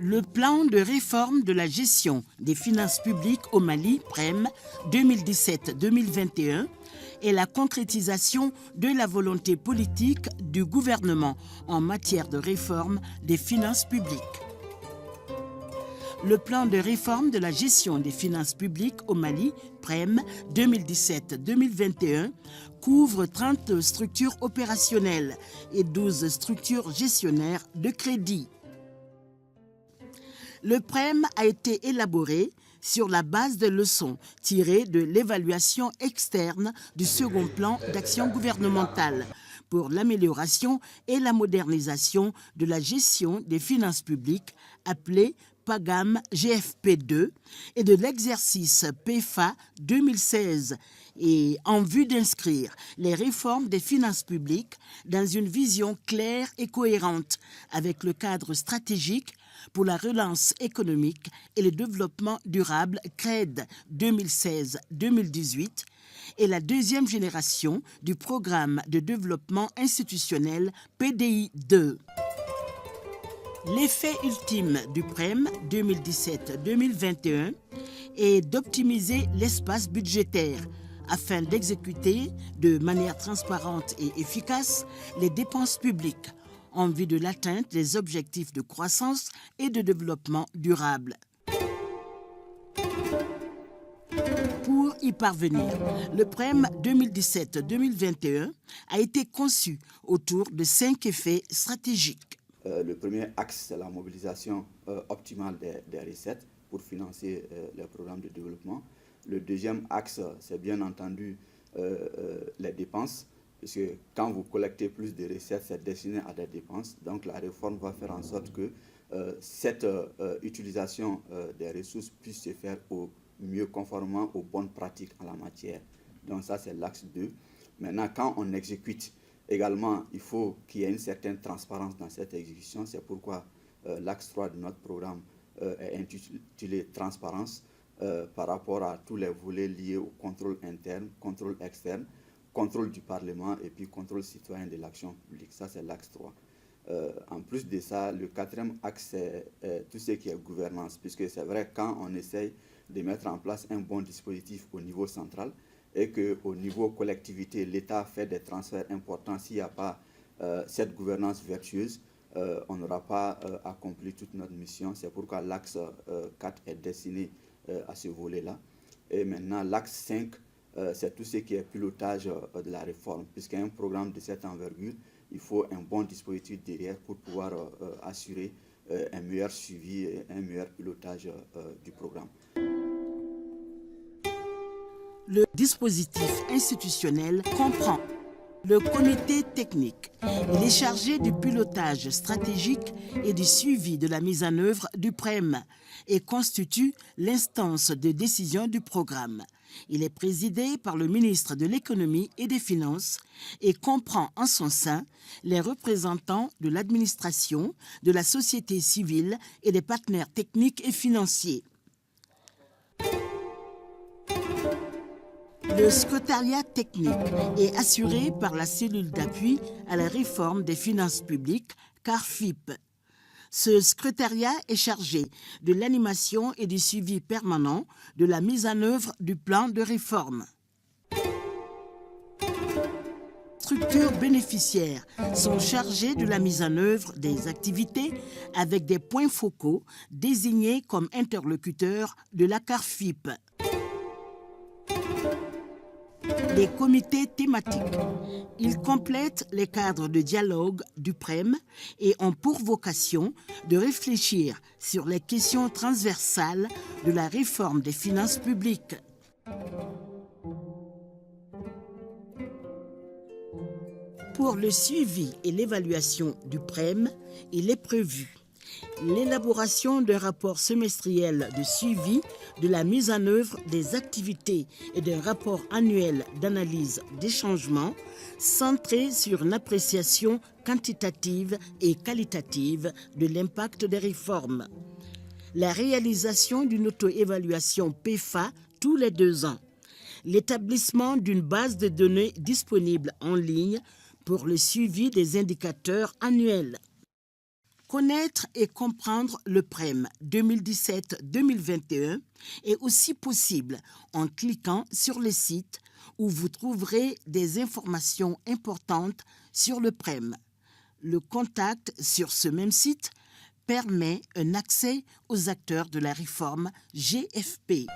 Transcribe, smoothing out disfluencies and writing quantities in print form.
Le plan de réforme de la gestion des finances publiques au Mali, PREM 2017-2021, est la concrétisation de la volonté politique du gouvernement en matière de réforme des finances publiques. Le plan de réforme de la gestion des finances publiques au Mali, PREM 2017-2021, couvre 30 structures opérationnelles et 12 structures gestionnaires de crédit. Le PREM a été élaboré sur la base de leçons tirées de l'évaluation externe du second plan d'action gouvernementale pour l'amélioration et la modernisation de la gestion des finances publiques, appelé PAGAM GFP2, et de l'exercice PFA 2016, et en vue d'inscrire les réformes des finances publiques dans une vision claire et cohérente avec le cadre stratégique pour la relance économique et le développement durable CRED 2016-2018 et la deuxième génération du programme de développement institutionnel PDI 2. L'effet ultime du PREM 2017-2021 est d'optimiser l'espace budgétaire afin d'exécuter de manière transparente et efficace les dépenses publiques en vue de l'atteinte des objectifs de croissance et de développement durable. Pour y parvenir, le PREM 2017-2021 a été conçu autour de 5 effets stratégiques. Le premier axe, c'est la mobilisation optimale des recettes pour financer les programmes de développement. Le deuxième axe, c'est bien entendu les dépenses, puisque quand vous collectez plus de recettes, c'est destiné à des dépenses. Donc la réforme va faire en sorte que cette utilisation des ressources puisse se faire au mieux conformément aux bonnes pratiques en la matière. Donc ça, c'est l'axe 2. Maintenant, quand on exécute, également, il faut qu'il y ait une certaine transparence dans cette exécution. C'est pourquoi l'axe 3 de notre programme est intitulé « Transparence » par rapport à tous les volets liés au contrôle interne, contrôle externe, contrôle du Parlement et puis contrôle citoyen de l'action publique. Ça, c'est l'axe 3. En plus de ça, le quatrième axe, c'est tout ce qui est gouvernance, puisque c'est vrai, quand on essaye de mettre en place un bon dispositif au niveau central et qu'au niveau collectivité, l'État fait des transferts importants, s'il n'y a pas cette gouvernance vertueuse, on n'aura pas accompli toute notre mission. C'est pourquoi l'axe 4 est destiné à ce volet-là. Et maintenant, l'axe 5, c'est tout ce qui est pilotage de la réforme, puisqu'un programme de cette envergure, il faut un bon dispositif derrière pour pouvoir assurer un meilleur suivi et un meilleur pilotage du programme. Le dispositif institutionnel comprend le comité technique. Il est chargé du pilotage stratégique et du suivi de la mise en œuvre du PREM et constitue l'instance de décision du programme. Il est présidé par le ministre de l'Économie et des Finances et comprend en son sein les représentants de l'administration, de la société civile et des partenaires techniques et financiers. Le secrétariat technique est assuré par la cellule d'appui à la réforme des finances publiques, CARFIP. Ce secrétariat est chargé de l'animation et du suivi permanent de la mise en œuvre du plan de réforme. Les structures bénéficiaires sont chargées de la mise en œuvre des activités avec des points focaux désignés comme interlocuteurs de la CARFIP. Les comités thématiques. Ils complètent les cadres de dialogue du PREM et ont pour vocation de réfléchir sur les questions transversales de la réforme des finances publiques. Pour le suivi et l'évaluation du PREM, il est prévu l'élaboration d'un rapport semestriel de suivi de la mise en œuvre des activités et d'un rapport annuel d'analyse des changements centré sur une appréciation quantitative et qualitative de l'impact des réformes. La réalisation d'une auto-évaluation PFA tous les 2 ans. L'établissement d'une base de données disponible en ligne pour le suivi des indicateurs annuels. Connaître et comprendre le PREM 2017-2021 est aussi possible en cliquant sur le site où vous trouverez des informations importantes sur le PREM. Le contact sur ce même site permet un accès aux acteurs de la réforme GFP.